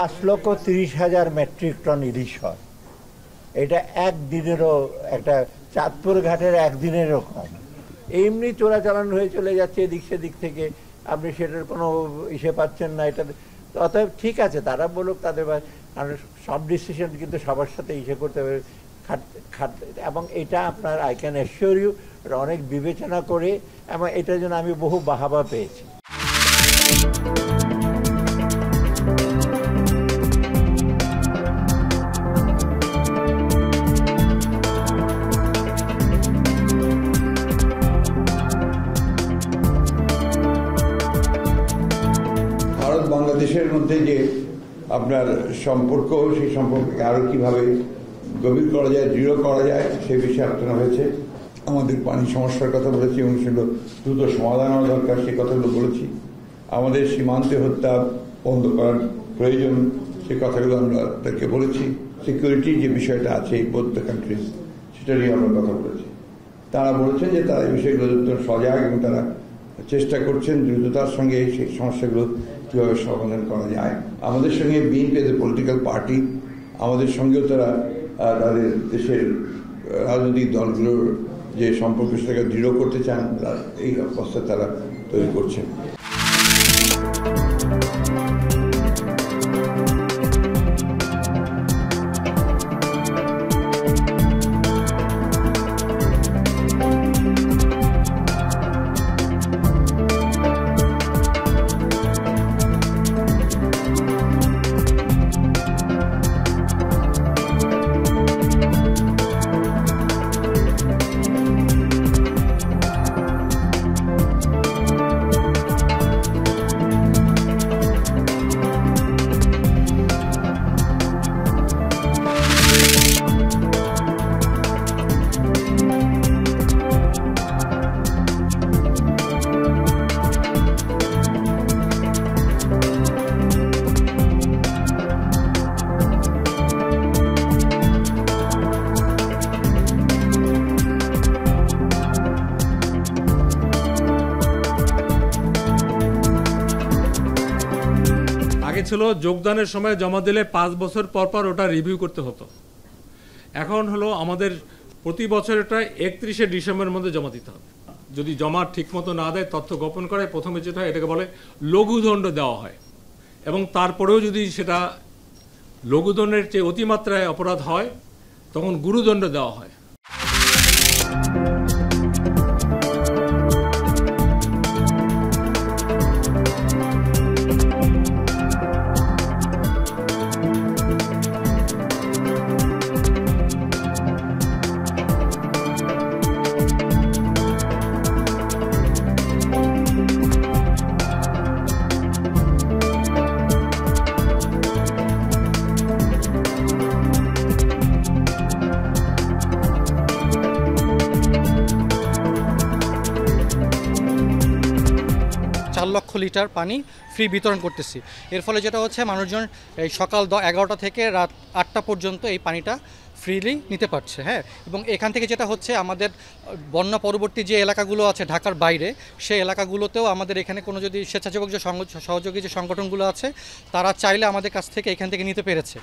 5,30,000 metric ton ইলিশ হয়। এটা একদিনেরও, একটা চাঁদপুর ঘাটের একদিনেরও কম। এমনি চোরাচালান হয়ে চলে যাচ্ছে এদিক সেদিক থেকে, আপনি সেটার কোনো ইসে পাচ্ছেন না। এটা অতএব ঠিক আছে, তারা বলুক তাদের, কারণ সব ডিসিশন কিন্তু সবার সাথে ইসে করতে হবে এবং এটা আপনার আই ক্যান অ্যাসিওর ইউ অনেক বিবেচনা করে, এবং এটার জন্য আমি বহু বাহাবা পেয়েছি। ভারত বাংলাদেশের মধ্যে যে আপনার সম্পর্ক, সেই সম্পর্ককে আরো কিভাবে গভীর করা যায়, দৃঢ় করা যায়, সে বিষয়ে আলোচনা হয়েছে। আমাদের পানি সমস্যার কথা বলেছি এবং সেগুলো দ্রুত সমাধান হওয়া দরকার, সে কথাগুলো বলেছি। আমাদের সীমান্তে হত্যা বন্ধ করার প্রয়োজন, সে কথাগুলো আমরা তাদেরকে বলেছি। সিকিউরিটি যে বিষয়টা আছে এই বোথ দ্য কান্ট্রিজ, সেটা নিয়ে আমরা কথা বলেছি। তারা বলেছেন যে তারা এই বিষয়গুলো সজাগ এবং তারা চেষ্টা করছেন দ্রুততার সঙ্গে সেই সমস্যাগুলো কীভাবে সমাধান করা যায়। আমাদের সঙ্গে BNP as a political party, আমাদের সঙ্গেও তারা তাদের দেশের রাজনৈতিক দলগুলোর যে সম্পর্ক সেটাকে দৃঢ় করতে চান, এই অবস্থা তারা তৈরি করছেন। ছিল যোগদানের সময় জমা দিলে 5 বছর পর পর ওটা রিভিউ করতে হতো। এখন হলো আমাদের প্রতি বছর এটা 31শে ডিসেম্বরের মধ্যে জমা দিতে হবে। যদি জমা ঠিক মতো না দেয়, তথ্য গোপন করে, প্রথমে যেটা হয় এটাকে বলে লঘুদণ্ড দেওয়া হয়, এবং তারপরেও যদি সেটা লঘুদণ্ডের চেয়ে অতিমাত্রায় অপরাধ হয় তখন গুরুদণ্ড দেওয়া হয়। লক্ষ লিটার পানি ফ্রি বিতরণ করতেছি। এর ফলে যেটা হচ্ছে, মানুষজন এই সকাল 11টা থেকে রাত 8টা পর্যন্ত এই পানিটা ফ্রিলি নিতে পারছে। হ্যাঁ, এবং এখান থেকে যেটা হচ্ছে, আমাদের বন্যা পরবর্তী যে এলাকাগুলো আছে ঢাকার বাইরে, সেই এলাকাগুলোতেও আমাদের এখানে কোনো যদি স্বেচ্ছাসেবক যে সহযোগী যে সংগঠনগুলো আছে, তারা চাইলে আমাদের কাছ থেকে এখান থেকে নিতে পেরেছে।